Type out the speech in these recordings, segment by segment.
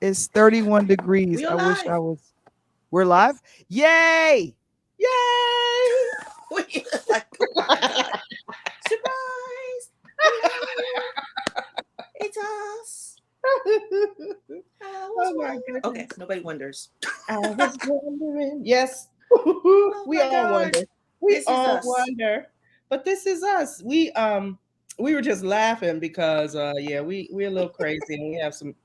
It's 31 degrees. We are I wish I live. was. We're live. Yay! Yay! We like, oh my god! Surprise! Hello, it's us. I was Oh my wondering. Okay, goodness. nobody wonders. I was wondering. Yes. Oh We my all god! wonder. We This is all us. wonder. But this is us. We were just laughing because yeah, we're a little crazy and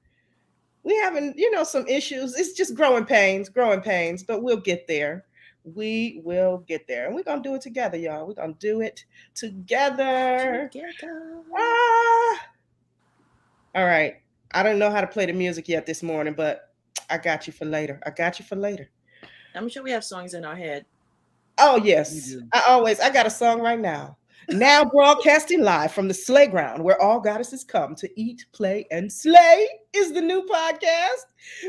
we having, some issues. It's just growing pains, but we'll get there. We will get there. And we're gonna do it together, y'all. We're gonna do it together. Together. Ah, all right. I don't know how to play the music yet this morning, but I got you for later. I got you for later. I'm sure we have songs in our head. Oh We yes. do. I got a song right now. Now broadcasting live from the Slay Ground, where all goddesses come to eat, play, and slay, is the new podcast.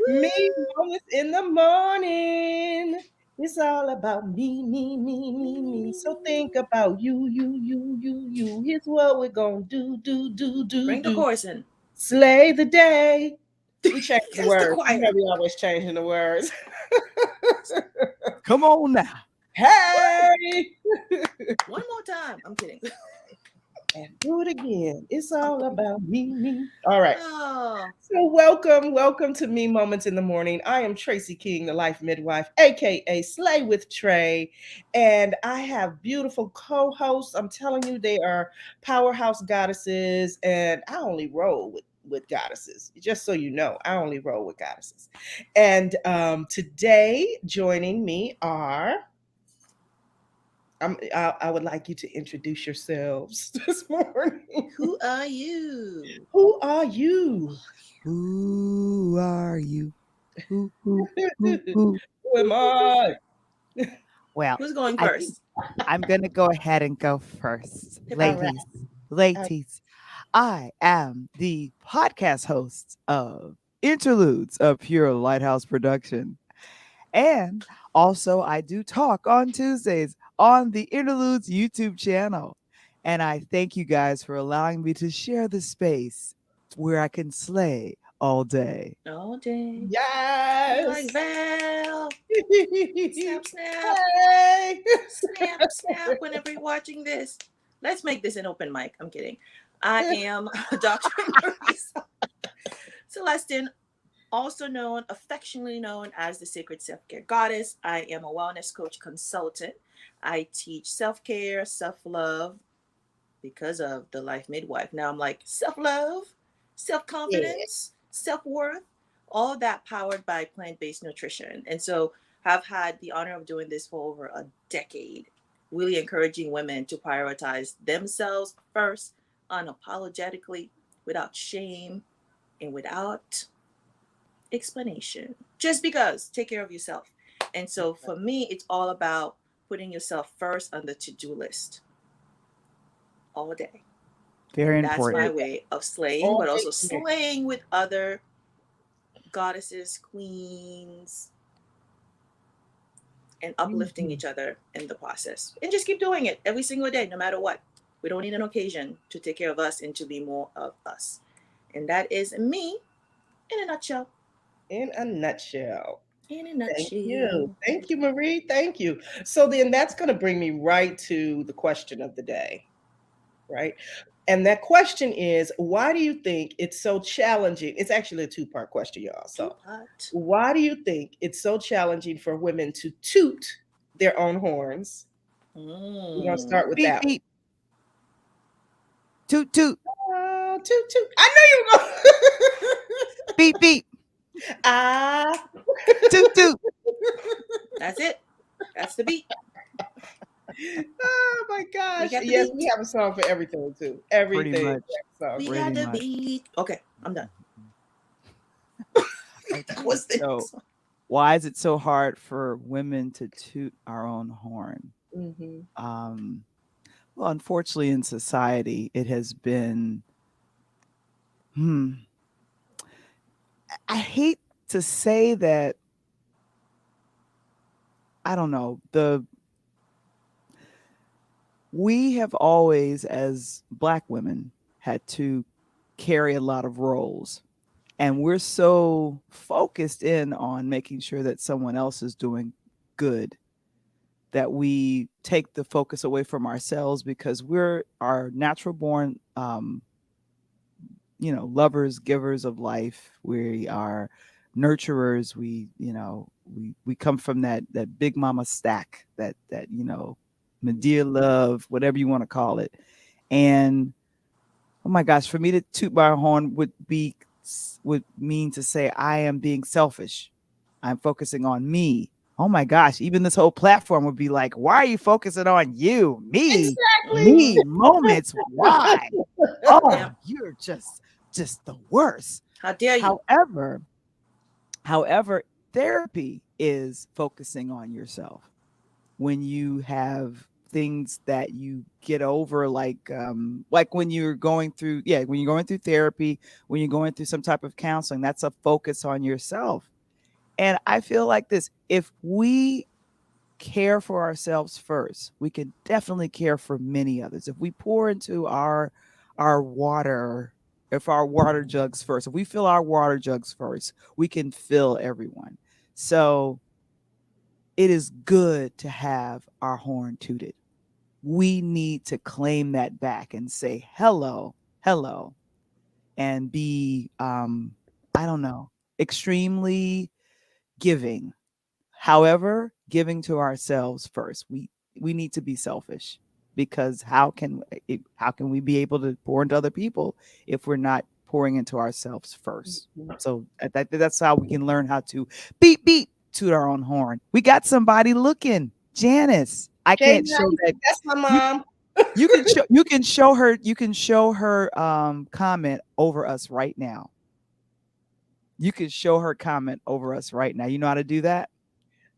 Me Woo! Moments in the Morning. It's all about Me, me. me, So me, think me. about you. Here's what we're gonna Bring the do. chorus in. Slay the day. We change the That's the words. You know choir. we always changing the words. Come on now. Hey! One more time. I'm kidding. And do it again. It's all about me. All right. Oh, So welcome to Me Moments in the Morning. I am Tracy King, the life midwife, aka Slay with Trey, and I have beautiful co-hosts. I'm telling you, they are powerhouse goddesses, and I only roll with goddesses. Just so you know, I only roll with goddesses. And today, joining me are. I would like you to introduce yourselves this morning. who are you? Who are you? Who are you? Who, who, who, Who who? am I? Well, Who's going I think first? I'm going to go ahead and go first. Hip All hop. right. Ladies, ladies, I am the podcast host of Interludes, a Pure Lighthouse production. And also, I do talk on Tuesdays on the Interludes YouTube channel. And I thank you guys for allowing me to share the space where I can slay all day. All day. Be like Yes. Val. Snap, snap. Hey. Snap, snap. Whenever you're watching this, let's make this an open mic. I'm kidding. I am Dr. Marisa Celestin, also known, affectionately known as the Sacred Self Care Goddess. I am a wellness coach consultant. I teach self care, self love because of the life midwife. Now I'm like self love, self Yeah. confidence, self worth, all that powered by plant based nutrition. And so I've had the honor of doing this for over a decade, really encouraging women to prioritize themselves first, unapologetically, without shame and without explanation. Just because, take care of yourself. And so for me, it's all about putting yourself first on the to do list all day. Very And that's my important. way of slaying, All but day also long. slaying with other goddesses, queens, and uplifting Mhm. each other in the process. And just keep doing it every single day, no matter what. We don't need an occasion to take care of us and to be more of us. And that is me in a nutshell. In a nutshell. In a Thank you. nutshell. Thank you, Marie. Thank you. So then that's going to bring me right to the question of the day, right? And that question is, why do you think it's so challenging? It's actually a two-part question, y'all. Two So, pot. why do you think it's so challenging for women to toot their own horns? We're going to Mm. start with Beep, that beep, toot, toot, one. Toot, toot. I know you were going. beep, beep, Ah. toot, toot. That's it. That's the beat. Oh my We gosh. got the Yes, we beat. have a song for everything too. Pretty Everything. much. We have a song We for got Pretty the much. beat. Okay, I'm done. That Okay. was the So, next one. why is it so hard for women to toot our own horn? Mm-hmm. Um, well, unfortunately, in society, it has been, hmm, I hate to say that, I don't know, we have always, as Black women, had to carry a lot of roles. And we're so focused in on making sure that someone else is doing good that we take the focus away from ourselves because we're our natural born lovers, givers of life. We are nurturers. We come from that big mama stack, that Medea love, whatever you want to call it. And oh my gosh, for me to toot my horn would mean to say I am being selfish. I'm focusing on me. Oh my gosh, even this whole platform would be like, why are you focusing on you? Exactly. Mm-hmm. Me moments. Why? Oh, Yep. you're just the worst. How dare you? However, however, therapy is focusing on yourself. When you have things that you get over, like when you're going through, yeah, when you're going through therapy, when you're going through some type of counseling, that's a focus on yourself. And I feel like this, if we care for ourselves first, we can definitely care for many others. If we pour into our water, if our water jugs first, if we fill our water jugs first, we can fill everyone. So it is good to have our horn tooted. We need to claim that back and say hello, hello, and be I don't know, extremely giving. However, giving to ourselves first. We need to be selfish because how can we be able to pour into other people if we're not pouring into ourselves first? So that's how we can learn how to beat to our own horn. We got somebody looking, Janice. I Okay, can't show that. that's my You mom. you can show her comment over us right now. You can show her comment over us right now. You know how to do that?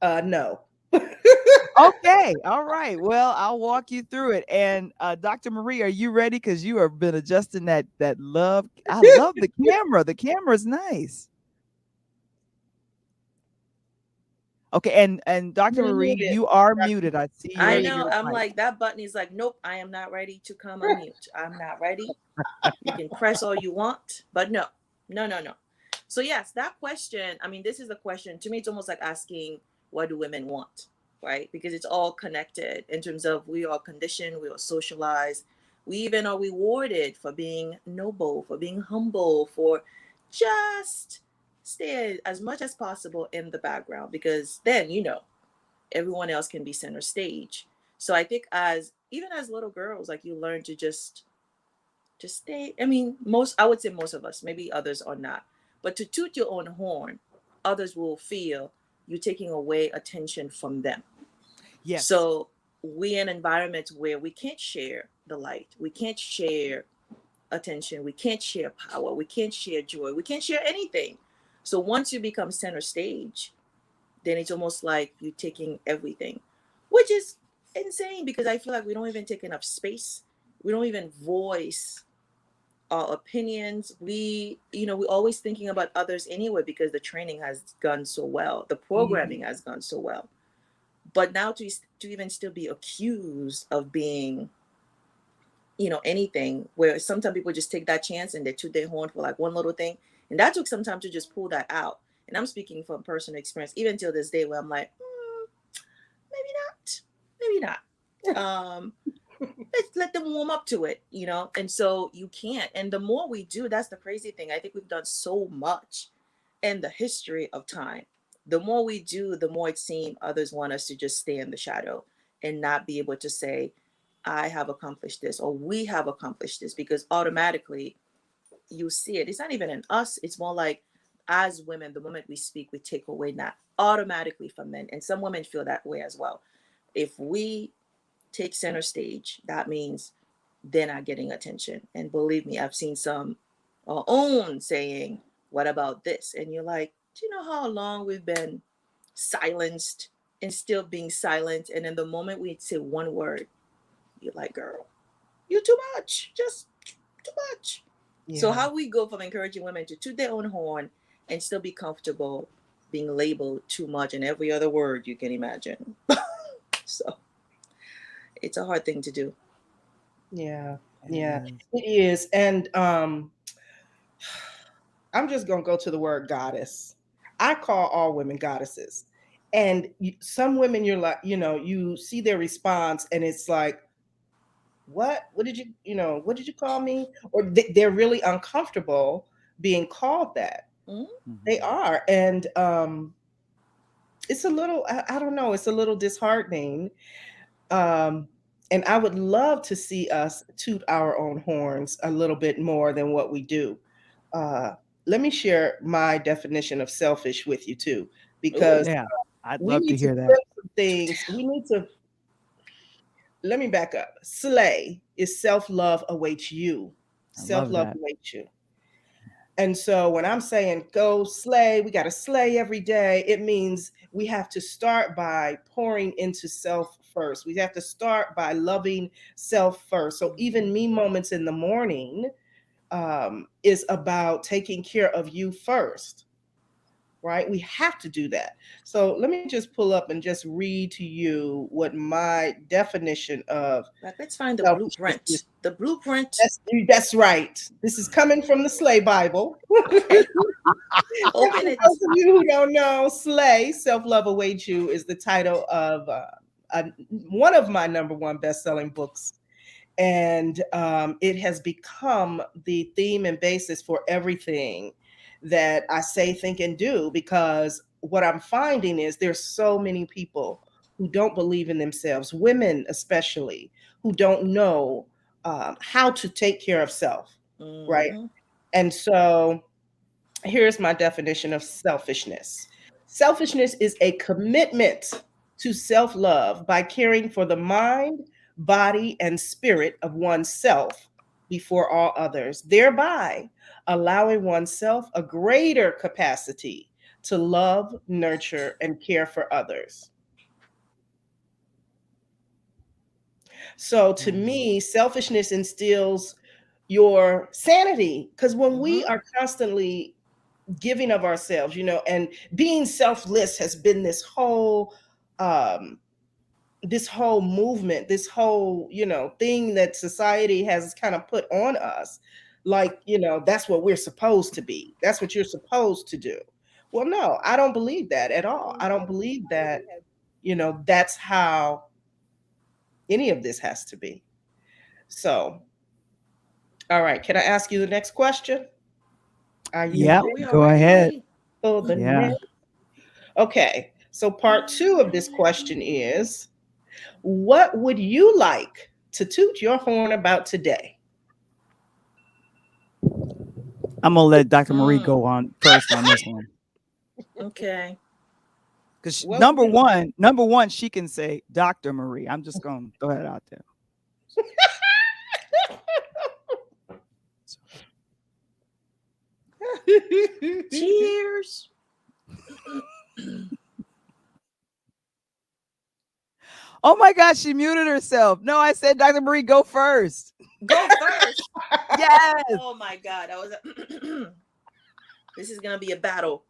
No. Okay. All right. Well, I'll walk you through it. And Dr. Marie, are you ready? Because you have been adjusting that love. I love the camera. The camera's nice. Okay. And Dr. You're Marie, muted. you are muted. I see I There your you know. your go. I'm mic. like, that button is like, nope, I am not ready to come unmute. I'm not ready. You can press all you want, but no, no, no, no. So yes, that question. I mean, this is the question. To me, it's almost like asking, what do women want, right? Because it's all connected in terms of we are conditioned, we are socialized, we even are rewarded for being noble, for being humble, for just stay as much as possible in the background because then everyone else can be center stage. So I think as even as little girls, like you learn to just stay. I mean, most I would say most of us, maybe others are not. But to toot your own horn, others will feel you taking away attention from them. Yes. So we in environments where we can't share the light, we can't share attention, we can't share power, we can't share joy, we can't share anything. So once you become center stage, then it's almost like you're taking everything, which is insane because I feel like we don't even take enough space. We don't even voice our opinions. We're always thinking about others anyway because the training has gone so well, the Mhm. programming has gone so well. But now to even still be accused of being, anything, where sometimes people just take that chance and they toot their horn for like one little thing, and that took some time to just pull that out. And I'm speaking from personal experience, even till this day, where I'm like, maybe not, maybe not. Let's let them warm up to it, and so you can't. And the more we do, that's the crazy thing. I think we've done so much in the history of time. The more we do, the more it seems others want us to just stay in the shadow and not be able to say, I have accomplished this or we have accomplished this, because automatically you see it. It's not even in us, it's more like as women, the moment we speak, we take away that automatically from men. And some women feel that way as well. If we take center stage, that means they're not getting attention. And believe me, I've seen some our own saying, what about this? And you're like, do you know how long we've been silenced and still being silent? And in the moment we say one word, you're like, girl, you're too much, just too much. So Yeah. how we go from encouraging women to toot their own horn and still be comfortable being labeled too much and every other word you can imagine. So it's a hard thing to do. Yeah. It Yeah. is. It is. And I'm just going to go to the word goddess. I call all women goddesses. And some women, you're like, you see their response and it's like, what did what did you call me? Or they're really uncomfortable being called that. Mm-hmm. They are. And it's a little, I don't know, it's a little disheartening. Um, and I would love to see us toot our own horns a little bit more than what we do. Uh, Let me share my definition of selfish with you too, because Ooh. Yeah, I'd we love to need to hear that. flip some things. We need to, let me back up. Slay is self love awaits you. I Self love love that. awaits you. And so when I'm saying go slay, we got to slay every day, it means we have to start by pouring into self first. We have to start by loving self first. So even me moments in the morning is about taking care of you first, right? We have to do that. So let me just pull up and just read to you what my definition of Like, let's find the selfishness is. blueprint. The blueprint. That's right. This is coming from the Slay Bible. Okay. And Open for it. those of you who don't know, Slay, Self Love Awaits You, is the title of one of my number one best-selling books. And it has become the theme and basis for everything that I say, think, and do, because what I'm finding is there's so many people who don't believe in themselves, women especially, who don't know how to take care of self, right? Mm-hmm. And so here's my definition of selfishness. Selfishness is a commitment to self love by caring for the mind, body, and spirit of oneself before all others, thereby allowing oneself a greater capacity to love, nurture, and care for others. So to Mhm. me, selfishness instills your sanity, because when we Mm-hmm. are constantly giving of ourselves, and being selfless has been um this whole movement, this whole, thing that society has kind of put on us. Like, that's what we're supposed to be. That's what you're supposed to do. Well, no, I don't believe that at all. I don't believe that, that's how any of this has to be. So, all right, can I ask you the next question? Are you Yep, We are go ready, ahead. ready. for the Yeah. next? Okay, so part two of this question is, what would you like to toot your horn about today? I'm gonna let Dr. Marie Mm. go on first on this one. Okay. Because What would you number one, she can say Dr. Marie. I'm just gonna throw that out there. like? Cheers. Oh my gosh, she muted herself. No, I said Dr. Marie, go first. Go first. Yes. Oh my God. I was. This is gonna be a battle.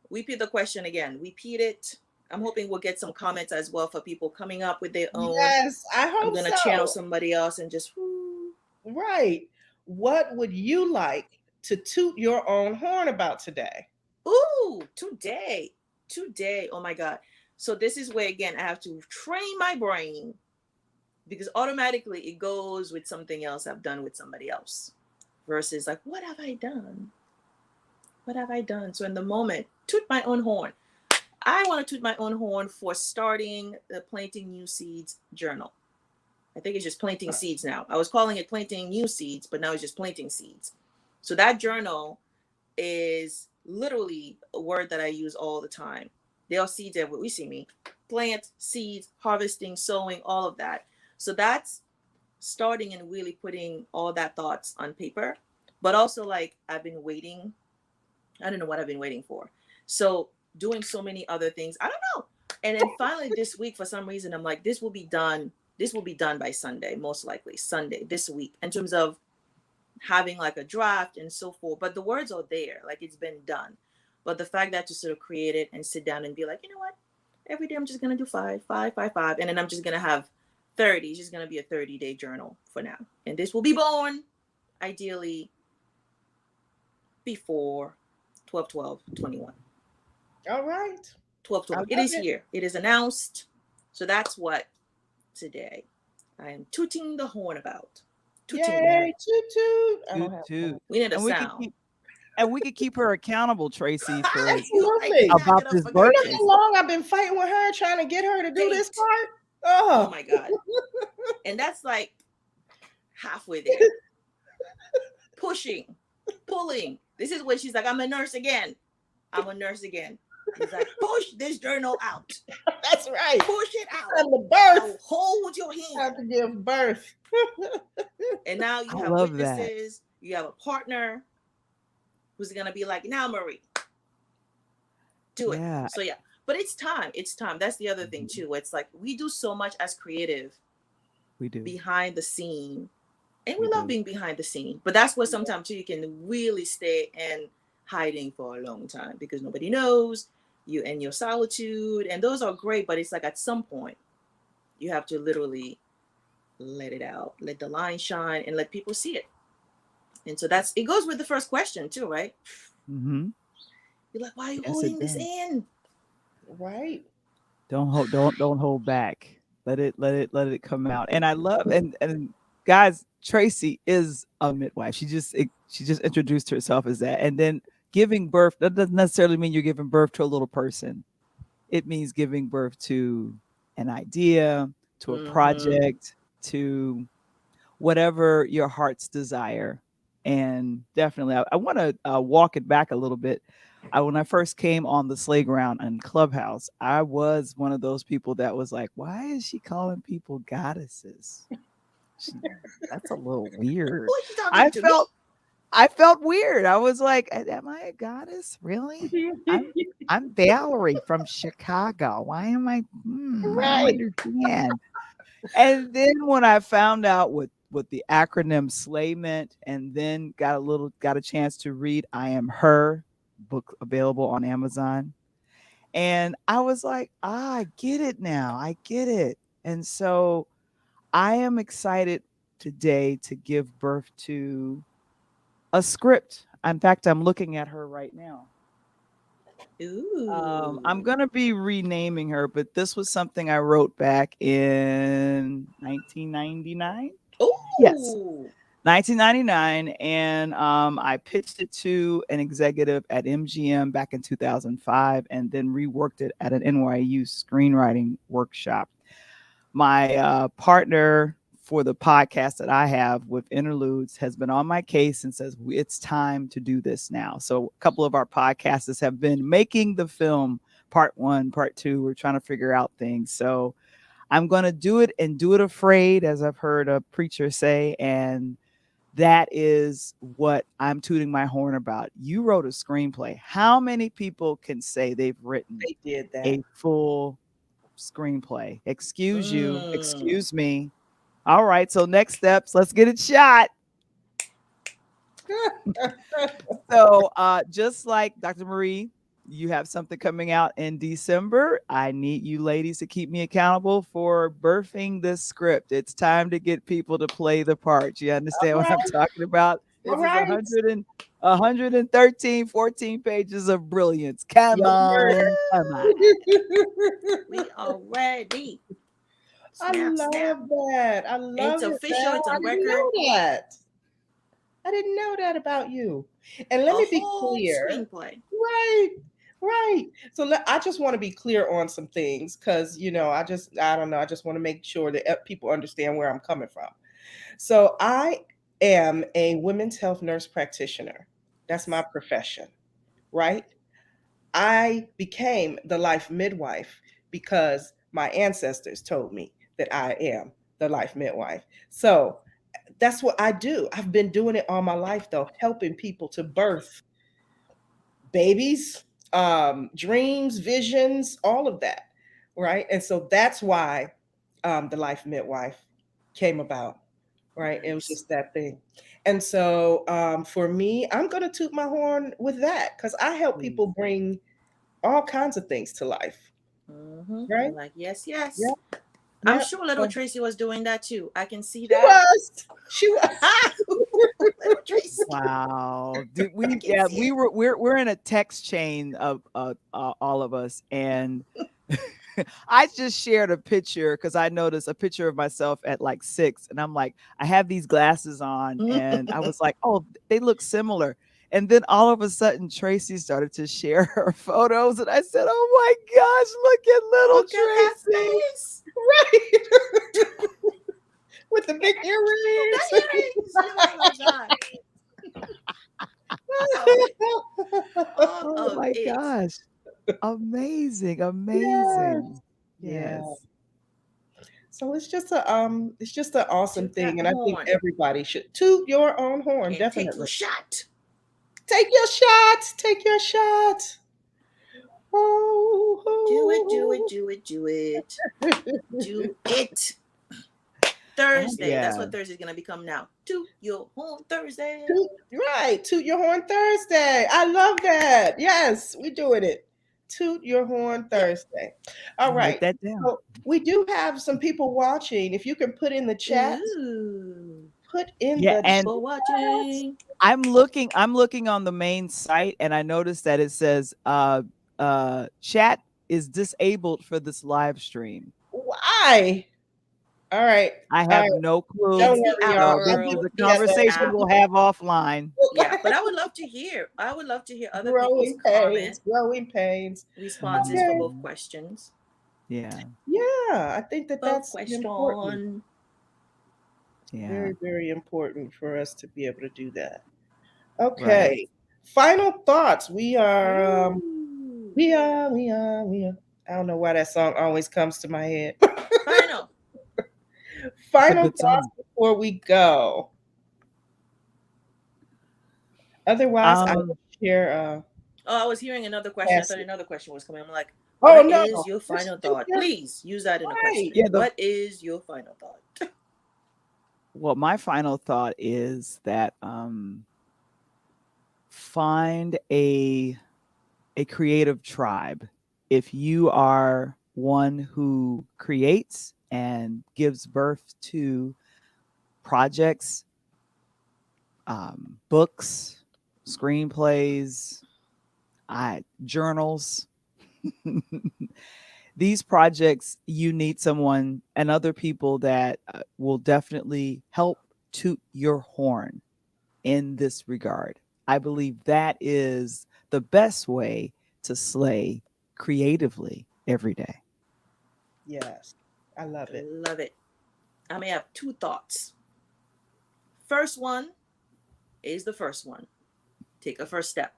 Repeat the question again. Repeat it. I'm hoping we'll get some comments as well for people coming up with their own. Yes, I I'm hope gonna channel so. somebody else and just. Whoo. Right. What would you like to toot your own horn about today? Ooh, today. Today. Oh my God. So this is where again I have to train my brain because automatically it goes with something else I've done with somebody else versus like, what have I done? What have I done? So in the moment, toot my own horn. I want to toot my own horn for starting the Planting New Seeds journal. I think it's just planting seeds now. I was calling it planting new seeds, but now it's just planting seeds. So that journal is literally a word that I use all the time. There are seeds everywhere. We see me. Plant, seeds, harvesting, sowing, all of that. So that's starting and really putting all that thoughts on paper. But also like I've been waiting. I don't know what I've been waiting for. So doing so many other things. I don't know. And then finally this week, for some reason, I'm like, this will be done. This will be done by Sunday, most likely Sunday this week, in terms of having like a draft and so forth. But the words are there, like it's been done. But the fact that to sort of create it and sit down and be like, you know what? Every day I'm just gonna do five, five, five, five, and then I'm just gonna have 30. It's just gonna be a 30-day journal for now. And this will be born ideally before 12/12/21. All right. I 12/12. It love is it. here. It is announced. So that's what today I am tooting the horn about. Tooting the horn. Yay, toot toot. I don't Toot have one. toot. We need a And we could sound. keep and we could keep her accountable, Tracy, for You're Absolutely. not about gonna this You forget know birthing. how this long I've been fighting with her, trying to get her to do this date. part? Oh Oh, my God. And that's like halfway there. Pushing, pulling. This is when she's like, I'm a nurse again. I'm a nurse again. He's like, push this journal out. that's right. Push it out. And the Now birth. hold your I have hand. to give birth. And now I you have love that. witnesses. You have a partner who's gonna be like, now Marie, do it. Yeah. So yeah, but it's time. It's time. That's the other thing Mhm. too. It's like we do so much as creative We do. behind the scene, and we We love do. being behind the scene. But that's where sometimes too you can really stay in hiding for a long time because nobody knows you and your solitude, and those are great. But it's like at some point you have to literally let it out, let the line shine, and let people see it. And so that's it goes with the first question too, right? Mm-hmm. You're like, why are you Yes, it holding this does. in? Right. Don't hold back. Let it come out. And I love and guys, Tracy is a midwife. She just introduced herself as that. And then giving birth, that doesn't necessarily mean you're giving birth to a little person. It means giving birth to an idea, to a Mm-hmm. project, to whatever your heart's desire. And definitely, I want to walk it back a little bit. When I first came on the sleigh ground and Clubhouse, I was one of those people that was like, "Why is she calling people goddesses? She, that's a little Who weird." is she talking I to? Me? felt, I felt weird. I was like, "Am I a goddess? Really? I'm Valerie from Chicago. Why am I? I don't Right. understand." And then when I found out what the acronym SLAY meant, and then got a chance to read I Am Her book available on Amazon. And I was like, I get it now. I get it. And so I am excited today to give birth to a script. In fact, I'm looking at her right now. I'm Ooh. gonna be renaming her, but this was something I wrote back in 1999. Yes, Ooh. 1999, and I pitched it to an executive at MGM back in 2005, and then reworked it at an NYU screenwriting workshop. My partner for the podcast that I have with Interludes has been on my case and says it's time to do this now. So a couple of our podcasters have been making the film part one, part two. We're trying to figure out things. So I'm going to do it and do it afraid, as I've heard a preacher say. And that is what I'm tooting my horn about. You wrote a screenplay. How many people can say they've written They did that. a full screenplay? Excuse you. Mm. Excuse me. All right. So, next steps, let's get it shot. So, just like Dr. Marie, you have something coming out in December. I need you ladies to keep me accountable for birthing this script. It's time to get people to play the parts. You understand All what I'm right. talking about? All This is right. 113, 14 pages of brilliance. Come Yes, on. Come on. We are ready. I Snap, snap. love that. I It's love it, official. Val. It's I on didn't record. know that. I didn't know that about you. And let A me be whole clear. screenplay. Right. Right. So I just want to be clear on some things because, I don't know. I just want to make sure that people understand where I'm coming from. So I am a women's health nurse practitioner. That's my Yes. profession, right? I became the life midwife because my ancestors told me that I am the life midwife. So that's what I do. I've been doing it all my life, though, helping people to birth babies, dreams, visions, all of that, right? And so that's why the life midwife came about, right? It was Nice. just that thing. And so for me, I'm going to toot my horn with that because I help Please. people bring all kinds of things to life, Mm-hmm. right? You're like, yes, yes. Yep, I'm yep. sure little So Tracy was doing that too. I can see she that. was, she was. Little Tracy. Wow. Did I we can yeah, see we it. we're in a text chain of all of us, and I just shared a picture because I noticed a picture of myself at like 6, and I'm like, I have these glasses on, and I was like, oh, they look similar. And then all of a sudden, Tracy started to share her photos, and I said, "Oh my gosh, Look at that look at little Tracy!" face. Right. With the big earrings. The earrings. Oh my God. All of it. All Oh of my it. gosh, amazing, Yes. amazing. Yeah. Yes. So it's just an awesome Toot that thing. And I think horn everybody should toot your own horn, and take your definitely. shot. Take your shot. Take your shot. Oh, Do it, do oh, it, do it, do it. oh. Do it. Oh, Thursday. That's yeah. what Thursday's gonna become now. Toot your horn Thursday. Toot, right. Toot your horn Thursday. I love that. Yes, we're doing it. Toot your horn Yep. Thursday. All Write right. that down. So we do have some people watching. If you can put in the chat, Ooh. put in Yeah, the and People chat. watching. I'm looking on the main site, and I noticed that it says chat is disabled for this live stream. Why? All right. I All have right. no Don't It's clue. the worry, app, y'all. So this We'll is girl. a get It's the conversation together. app. we'll have offline. Yeah, but I would love to hear. I would love to hear other people's Growing pains. comment Growing pains. responses for Okay. both Mhm. questions. Yeah. Yeah, I think that Both that's important. question. Yeah. Very, very important for us to be able to do that. Right. Okay. Final thoughts. Ooh. We are. I don't know why that song always comes to my head. Final. It's a Final good thoughts song. before we go. Otherwise, I Um will share Oh, I was hearing another question. I thought passage. another question was coming. I'm like, Oh what no. is your Just final think thought? you're Please use that in a right. question. yeah, What is your final thought? my final thought is that find a creative tribe. If you are one who creates and gives birth to projects, books, screenplays, journals, these projects, you need someone and other people that will definitely help toot your horn in this regard. I believe that is the best way to slay creatively every day. Yes. I love it. Love it. I may have two thoughts. First one is the first one. Take a first step.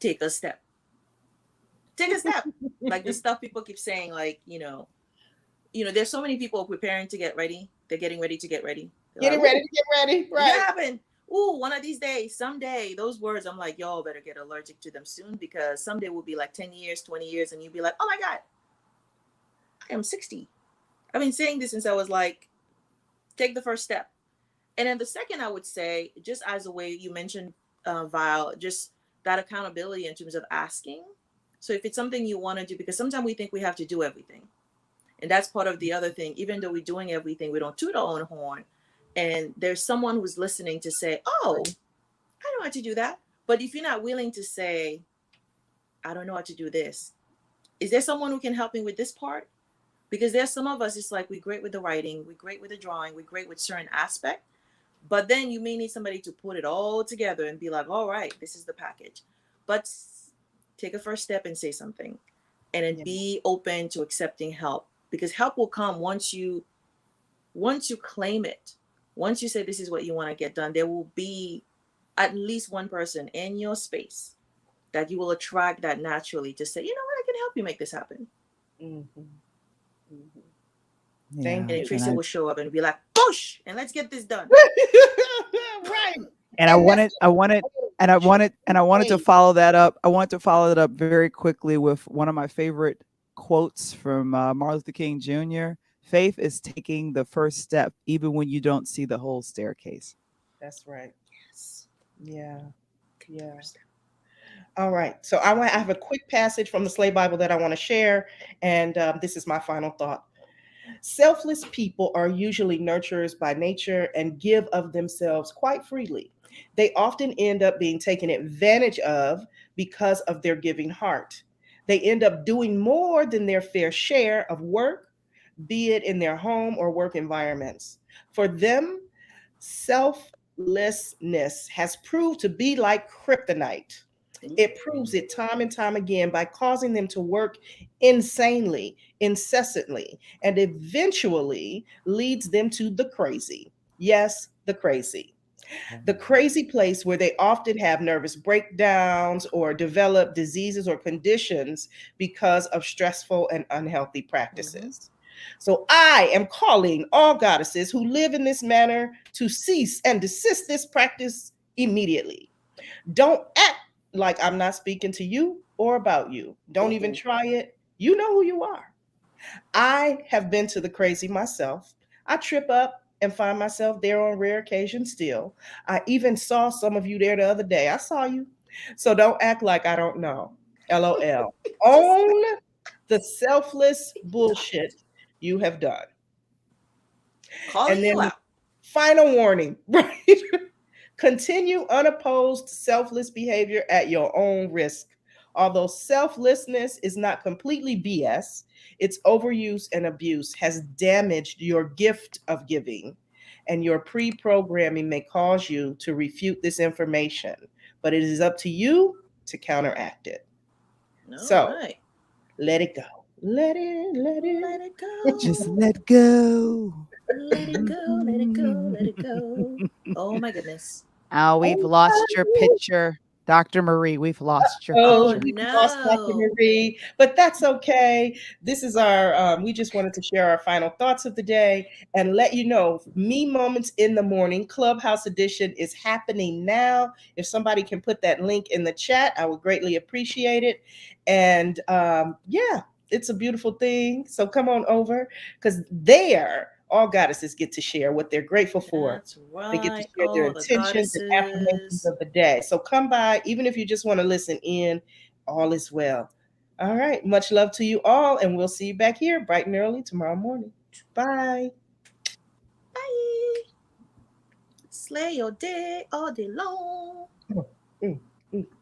Take a step. Take a step. Like the stuff people keep saying, like, there's so many people preparing to get ready. They're getting ready to get ready. They're like, Getting ready ooh, to get ready. it's gonna Right. happen. Ooh, one of these days, someday, those words, I'm like, y'all better get allergic to them soon because someday will be like 10 years, 20 years, and you'll be like, oh my God, I am 60. I've been saying this since I was like, take the first step. And then the second, I would say, just as a way you mentioned, Vile, just that accountability in terms of asking. So if it's something you want to do, because sometimes we think we have to do everything. And that's part of the other thing. Even though we're doing everything, we don't toot our own horn. And there's someone who's listening to say, oh, I know how to do that. But if you're not willing to say, I don't know how to do this, is there someone who can help me with this part? Because there's some of us, it's like we're great with the writing, we're great with the drawing, we're great with certain aspect. But then you may need somebody to put it all together and be like, all right, this is the package. But take a first step and say something. And then Yeah. be open to accepting help. Because help will come once you claim it. Once you say this is what you want to get done, there will be at least one person in your space that you will attract that naturally to say, you know what, I can help you make this happen. Mm-hmm. Mm-hmm. Thank Yeah. And then you. And Tracy I will show up and be like, push, and let's get this done. Right. and I And that's wanted I wanted and I wanted and I wanted to great. follow that up. I want to follow it up very quickly with one of my favorite quotes from Martin Luther King Jr. Faith is taking the first step even when you don't see the whole staircase. That's right. Yes. Yeah. Take the Yeah. first step. All right. So I have a quick passage from the Slave Bible that I want to share, and this is my final thought. Selfless people are usually nurturers by nature and give of themselves quite freely. They often end up being taken advantage of because of their giving heart. They end up doing more than their fair share of work, be it in their home or work environments. For them, selflessness has proved to be like kryptonite. It proves it time and time again by causing them to work insanely, incessantly, and eventually leads them to the crazy. Yes, the crazy. The crazy place where they often have nervous breakdowns or develop diseases or conditions because of stressful and unhealthy Mm-hmm. practices. So I am calling all goddesses who live in this manner to cease and desist this practice immediately. Don't act like I'm not speaking to you or about you. Don't even Oh, try it. You know who you are. I have been to the crazy myself. I trip up and find myself there on rare occasions still. I even saw some of you there the other day. I saw you. So don't act like I don't know. LOL. just Own the selfless bullshit you have done. calling And you then, out. final warning, right? Continue unopposed selfless behavior at your own risk. Although selflessness is not completely BS, its overuse and abuse has damaged your gift of giving, and your pre programming may cause you to refute this information. But it is up to you to counteract it. All So right. let it go. Let it, let Let it it. Just go. let go. Let it go. Let it go. Let it go. Oh my goodness. Oh, we've lost your Oh, picture. Dr. Marie, we've lost your oh, Oh picture. we lost Dr. no. Marie, but that's okay. This is our, we just wanted to share our final thoughts of the day and let you know Me Moments in the Morning Clubhouse Edition is happening now. If somebody can put that link in the chat, I would greatly appreciate it. And yeah, it's a beautiful thing. So come on over because there, all goddesses get to share what they're grateful for. That's They get to right. share their All the intentions and affirmations goddesses. of the day. So come by, even if you just want to listen in, all is well. All right. Much love to you all, and we'll see you back here bright and early tomorrow morning. Bye. Bye. Slay your day all day long. Mm, mm.